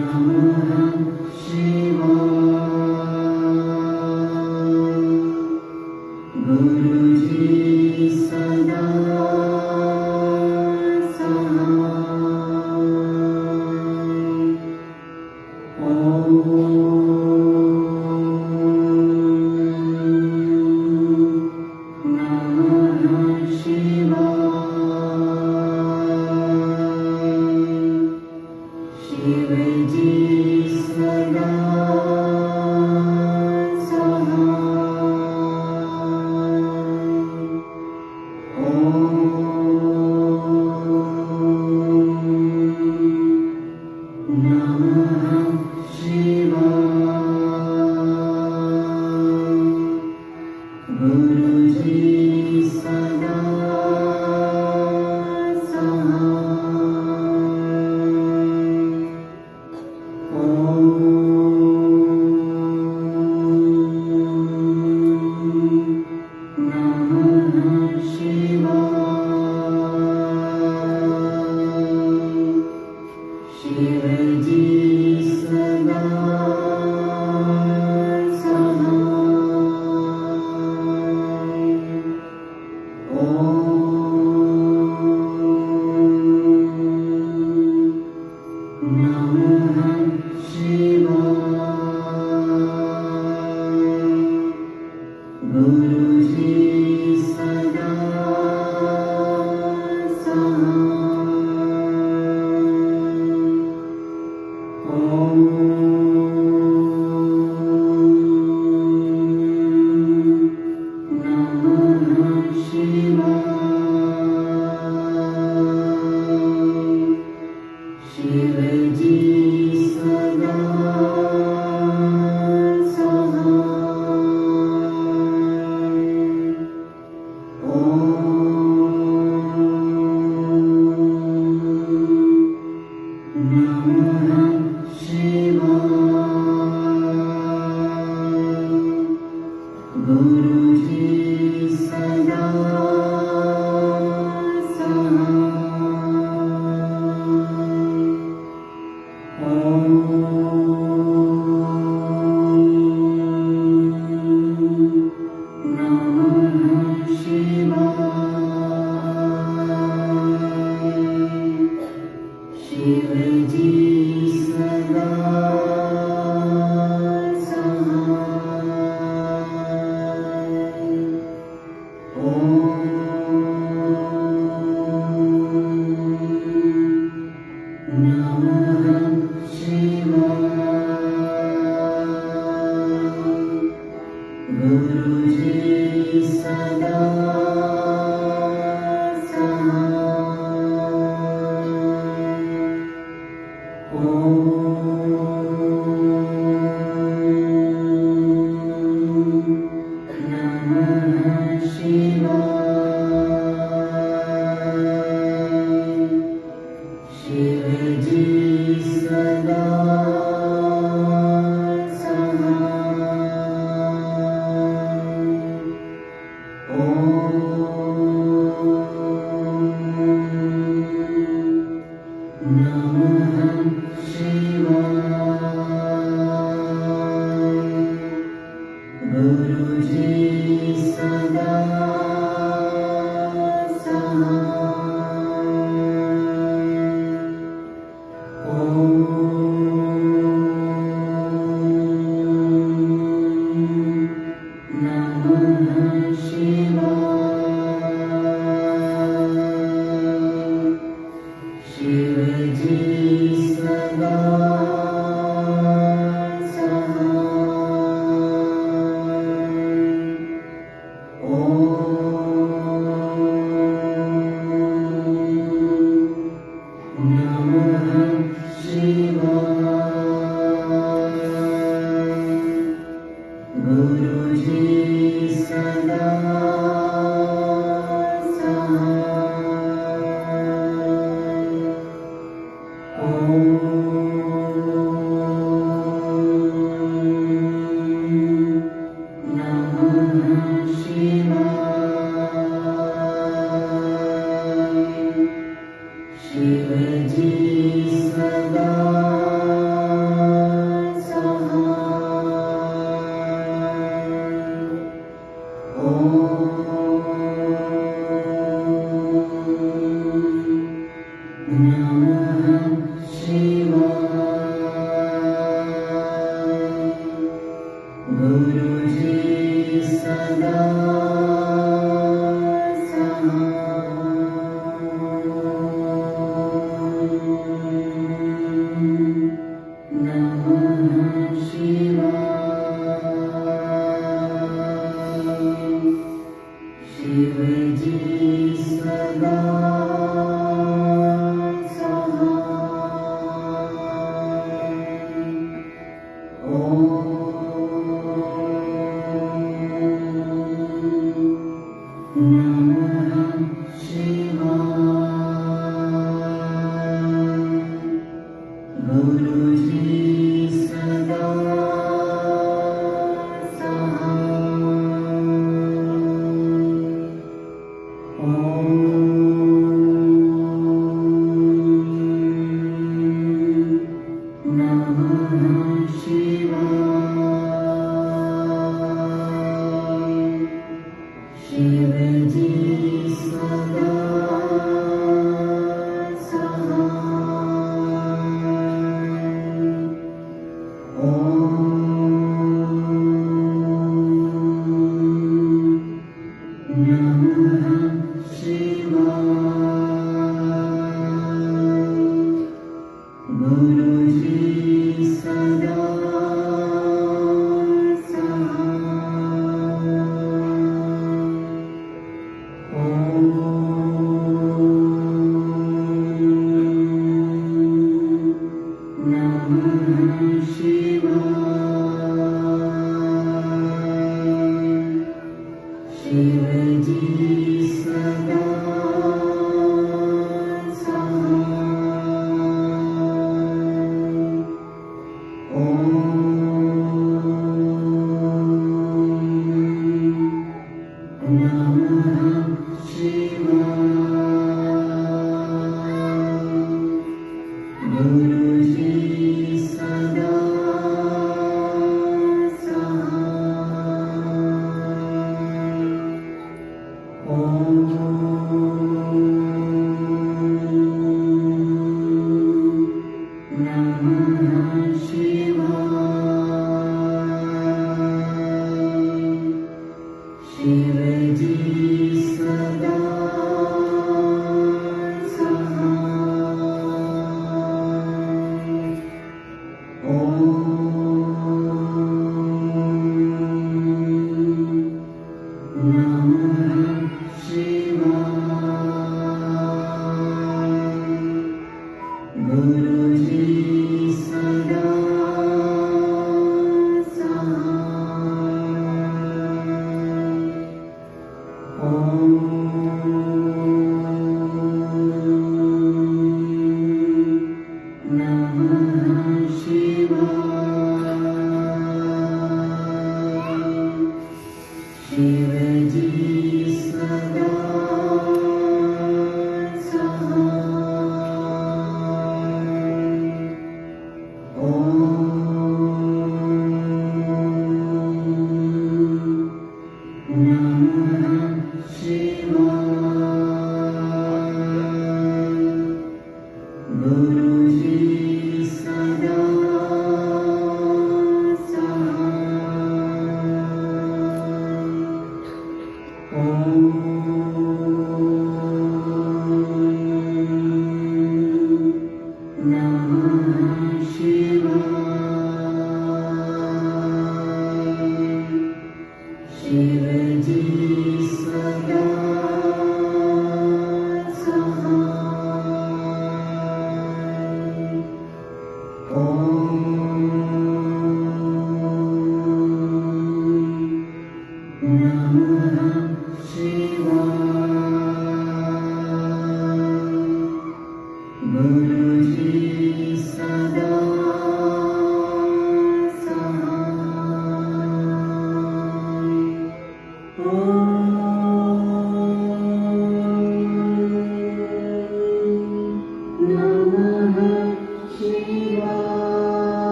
Namah Shivaya.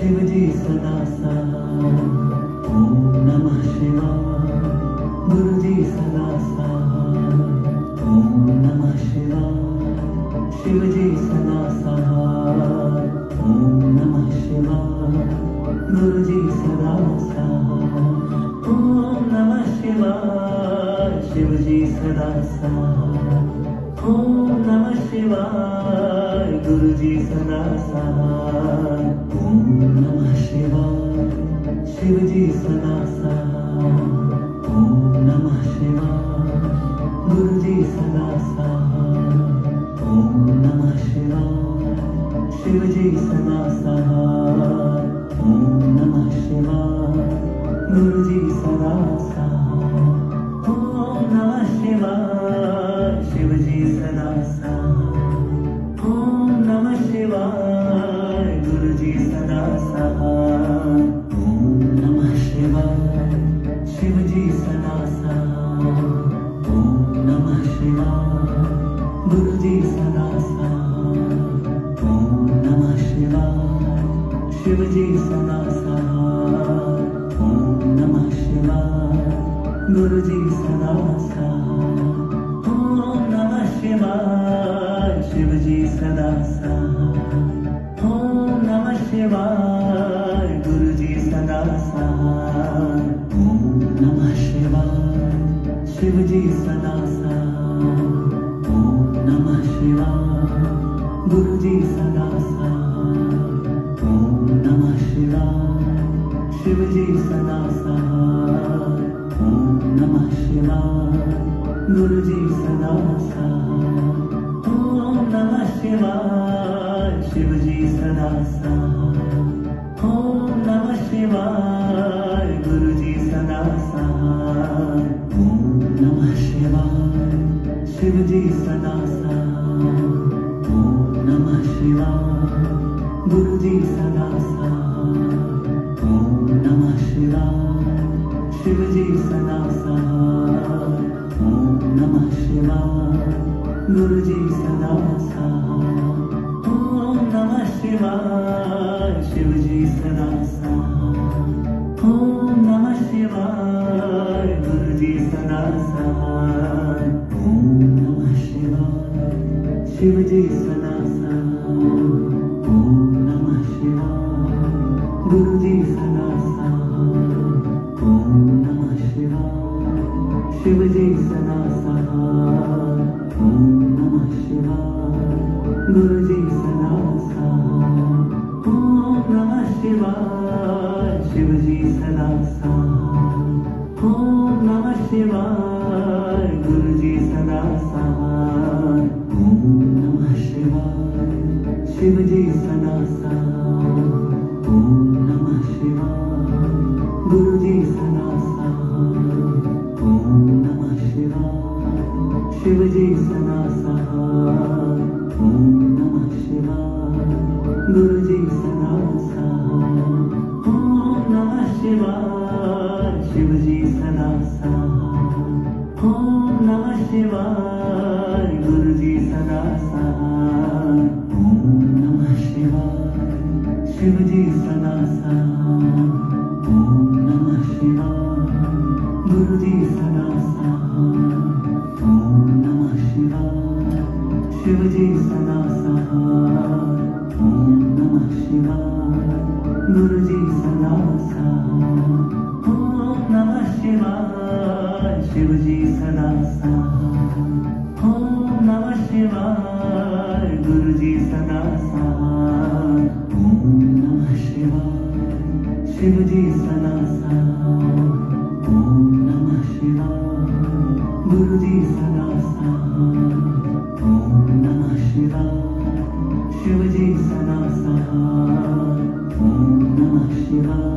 Shiv जी सदा सहाय। ओम नमः शिवाय। गुरुजी सदा साथ। ओम नमः शिवाय शिवजी सदा साथ। ओम नमः शिवाय गुरुजी सदा साथ। ओम नमः शिवाय शिवजी सदा साथ। ओम नमः शिवाय गुरुजी सदा साथ। ओम नमः शिवाय शिवजी सदा साथ। ओम नमः शिवाय गुरुजी सदा साथ। ओम नमः शिवाय शिवजी सदा साथ। ओम नमः शिवाय गुरुजी सदा साथ। ओम नमः शिवाय शिवजी सदा साथ। ओम नमः शिवाय गुरुजी सदा साथ। ओम नमः शिवाय शिवजी सदा साथ। ओम नमः शिवाय गुरुजी सदा साथ। ओम नमः शिवाय शिवजी सदा साथ। ओम नमः शिवाय गुरुजी सदा साथ। ओम नमः शिवाय शिवजी सदा साथ। ओम नमः शिवाय गुरुजी सदा साथ। ओम नमः शिवाय शिवजी सदा साथ। ओम नमः शिवाय गुरुजी सदा साथ। ओम नमः शिवाय शिवजी सदा साथ। ओम नमः शिवाय गुरुजी सदा साथ। ओम नमः शिवाय शिवजी सदा साथ। ओम नमः शिवाय गुरुजी सदा साथ। ओम नमः शिवाय शिवजी सदा साथ। ओम नमः शिवाय गुरुजी सदा साथ। ओम नमः शिवाय शिवजी सदा साथ। ओम नमः शिवाय गुरुजी सदा साथ। ओम नमः शिवाय शिवजी सदा साथ। ओम नमः शिवाय गुरुजी सदा साथ। ओम नमः शिवाय शिवजी सदा साथ। ओम नमः शिवाय गुरुजी सदा साथ। ओम नमः शिवाय शिवजी सदा साथ। ओम नमः शिवाय गुरुजी सदा साथ। ओम नमः शिवाय शिवजी सदा साथ। ओम नमः शिवाय गुरुजी सदा साथ। ओम नमः शिवाय शिवजी सदा साथ। ओम नमः शिवाय गुरुजी सदा साथ। ओम नमः शिवाय शिवजी सदा साथ। ओम नमः शिवाय गुरुजी सदा साथ। ओम नमः शिवाय शिवजी सदा साथ। ओम नमः शिवाय गुरुजी सदा साथ। ओम नमः शिवाय शिवजी सदा साथ। ओम नमः शिवाय गुरुजी सदा साथ। ओम नमः शिवाय शिवजी सदा साथ। ओम नमः शिवाय गुरुजी सदा साथ। ओम नमः शिवाय शिवजी सदा साथ। ओम नमः शिवाय गुरुजी सदा साथ। ओम नमः शिवाय शिवजी सदा साथ। ओम नमः शिवाय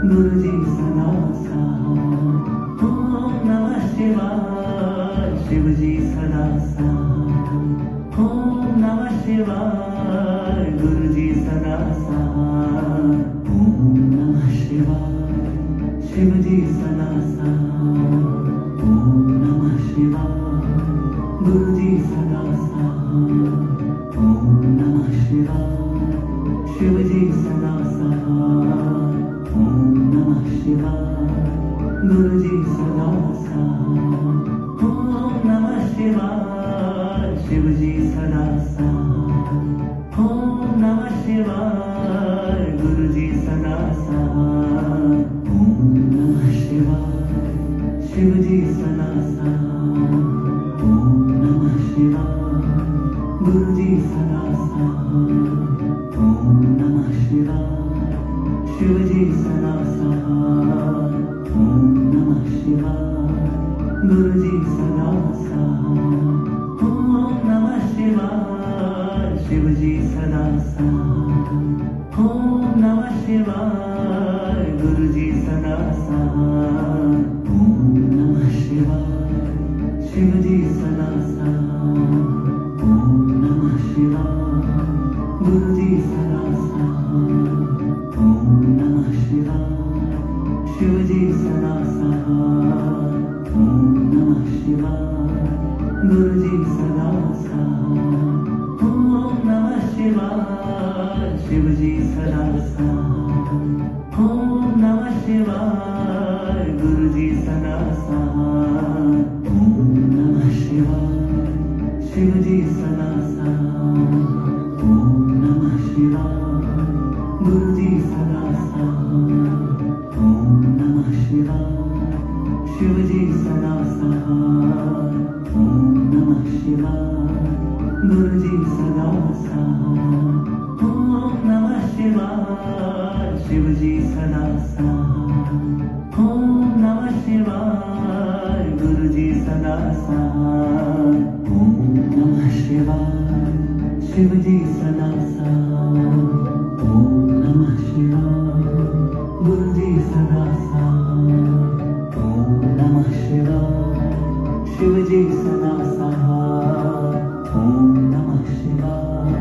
गुरुजी सदा साथ। ओम नमः शिवाय शिवजी सदा साथ। ओम नमः शिवाय गुरुजी सदा साथ। ओम नमः शिवाय शिवजी सदा साथ। ओम नमः शिवाय गुरुजी सदा साथ। ओम नमः शिवाय शिवजी सदा साथ। ओम नमः शिवाय गुरुजी सदा साथ। ओम नमः शिवाय शिवजी सदा साथ। ओम नमः शिवाय गुरुजी सदा जी सदा सहाय। ओम नमः शिवाय। गुरु जी सदा सहाय। ओम नमः शिवाय। शिव जी सदा सहाय। ओम नमः शिवाय। गुरु जी सदा सहाय। ओम नमः शिवाय। शिव जी सदा सहाय। ओम नमः शिवाय। गुरु जी सदा सहाय। ओम नमः शिवाय। शिव जी सदा सहाय। ओम नमः शिवाय। गुरु जी सदा सहाय। ओम नमः शिवाय। शिव जी सदा सहाय। ओम नमः शिवाय। गुरु जी सदा सहाय। ओम नमः शिवाय। शिव जी सदा सहाय। ओम नमः शिवाय। गुरु जी सदा सहाय। ओम नमः शिवाय। शिव जी सदा सहाय। ओम नमः शिवाय। गुरु जी सदा सहाय। ओम नमः शिवाय। शिव जी सदा सहाय। ओम नमः शिवाय। गुरु जी सदा सहाय। ओम नमः शिवाय। शिव जी सदा सहाय। ओम नमः शिवाय। गुरु जी सदा सहाय। ओम नमः शिवाय। शिव जी सदा सहाय। ओम नमः शिवाय।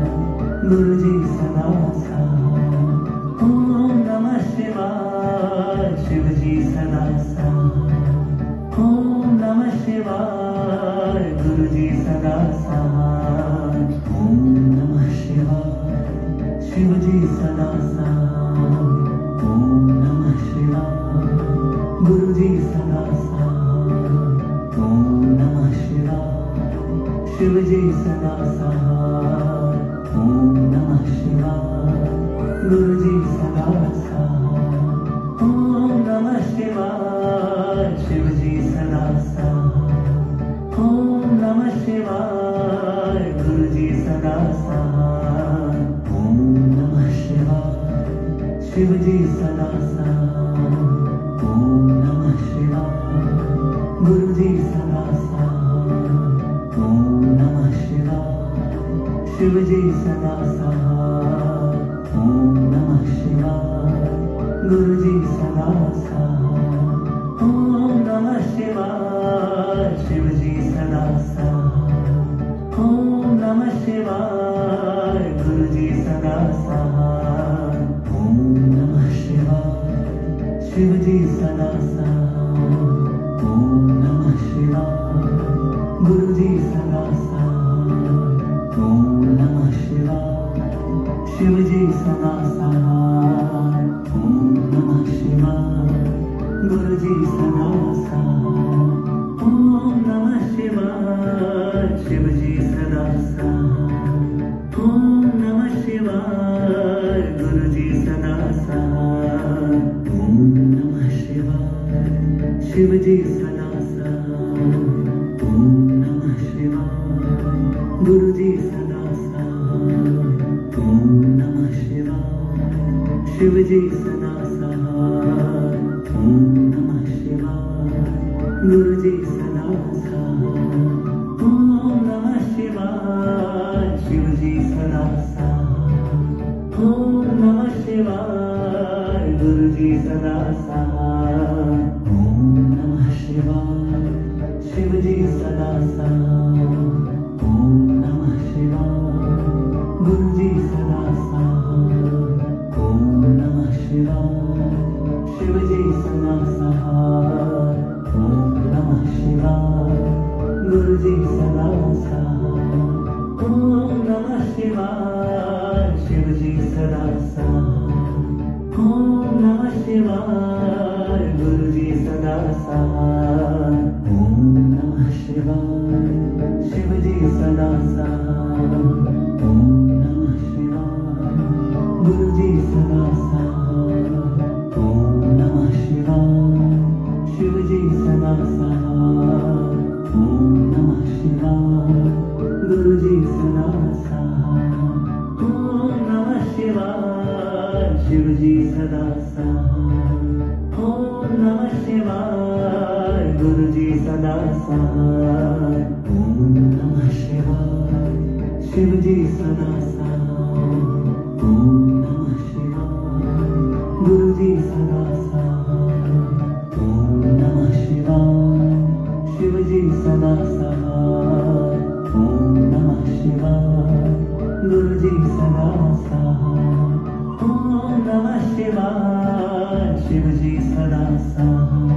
गुरु जी सदा सहाय। ओम नमः शिवाय। शिव जी सदा सहाय। ओम नमः शिवाय। गुरु जी सदा सहाय। ओम नमः शिवाय। शिव जी सदा सहाय। ओम नमः शिवाय। गुरु जी सदा सहाय। ओम नमः शिवाय। शिव जी सदा सहाय। ओम नमः शिवाय। गुरु जी सदा सहाय। ओम नमः शिवाय। शिव जी सदा सहाय। ओम नमः शिवाय। गुरु जी सदा सहाय। ओम नमः शिवाय। शिव जी सदा सहाय। ओम नमः शिवाय। गुरु जी सदा सहाय। ओम नमः शिवाय। शिव जी सदा सहाय। ओम नमः शिवाय। गुरु जी सदा सहाय। ओम नमः शिवाय। शिव जी सदा सहाय। ओम नमः शिवाय। गुरु जी सदा सहाय। ओम नमः शिवाय। शिव जी सदा सहाय। ओम नमः शिवाय। गुरु जी सदा सहाय। ओम नमः शिवाय। शिव जी सदा सहाय। ओम नमः शिवाय। गुरु जी सदा सहाय। ओम नमः शिवाय। शिव जी सदा सहाय। ओम नमः शिवाय। गुरु जी सदा सहाय। ओम नमः शिवाय। शिव जी सदा सहाय। ओम नमः शिवाय। गुरु जी सदा सहाय। ओम नमः शिवाय। शिव जी सदा सहाय। ओम नमः शिवाय। गुरु जी सदा सहाय। ओम नमः शिवाय। शिव जी सदा सहाय। ओम नमः शिवाय। गुरु जी सदा सहाय। ओम नमः शिवाय। शिव जी सदा सहाय। ओम नमः शिवाय। गुरु जी सदा सहाय। ओम नमः शिवाय। शिव जी सदा सहाय। ओम नमः शिवाय। गुरु जी सदा सहाय। ओम नमः शिवाय। शिव जी सदा सहाय। ओम नमः शिवाय। गुरु जी सदा सहाय। ओम नमः शिवाय। शिव जी सदा सहाय। ओम नमः शिवाय। गुरु जी सदा सहाय। ओम नमः शिवाय। शिव जी सदा सहाय। ओम नमः शिवाय। गुरु जी सदा सहाय। ओम नमः शिवाय। शिव जी सदा सहाय। सहाय ओम नमः शिवाय शिवजी सदा सहाय ओम नमः शिवाय गुरुजी सदा सहाय ओम नमः शिवाय शिवजी सदा सहाय ओम नमः शिवाय गुरुजी सदा सहाय ओम नमः शिवाय शिवजी सदा सहाय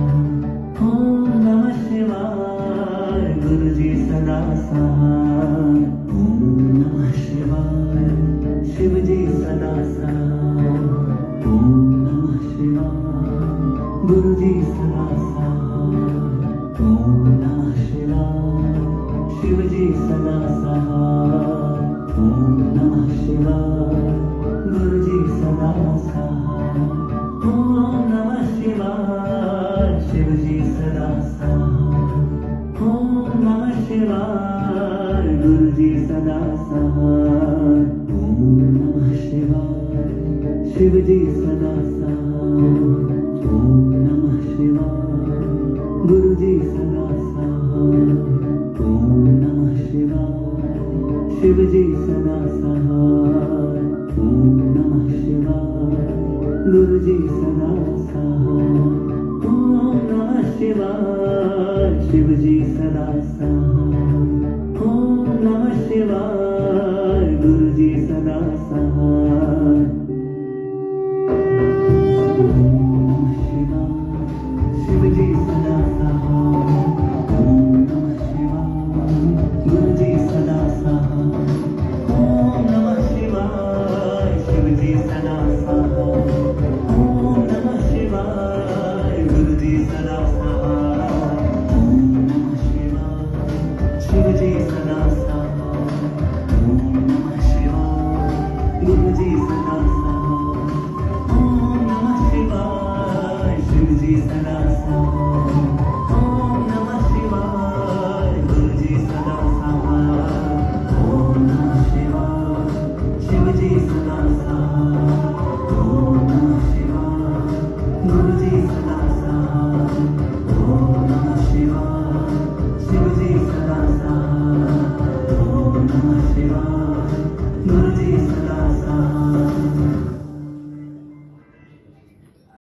ओम नमः शिवाय गुरुजी सदा सहाय ओम नमः शिवाय शिवजी सदा सहाय ओम नमः शिवाय गुरुजी सदा सहाय ओम नमः शिवाय शिवजी सदा सहाय ओम नमः शिवाय गुरुजी सदा सहाय ओम नमः शिवाय शिवजी सदा सहाय ओम नमः शिवाय गुरुजी सदा सहाय ओम नमः शिवाय शिवजी सदा सहाय ओम नमः शिवाय गुरुजी सदा सहाय ओम नमः शिवाय शिवजी सदा सहाय ओम नमः शिवाय गुरुजी सदा सहाय ओम नमः शिवाय शिवजी सदा सहाय ओम नमः शिवाय गुरुजी सदा सहाय शिवजी सदा सहाय ओम नमः शिवाय गुरुजी सदा सहाय ओम नमः शिवाय शिवजी सदा सहाय ओम नमः शिवाय गुरुजी सदा सहाय ओम नमः शिवाय शिवजी सदा सहाय ओम नमः शिवाय गुरुजी सदा सहाय ओम नमः शिवाय शिवजी सदा सहाय ओम नमः शिवाय गुरुजी सदा सहाय ओम नमः शिवाय शिवजी सदा सहाय ओम नमः शिवाय गुरुजी सदा सहाय ओम नमः शिवाय शिवजी सदा सहाय ओम नमः शिवाय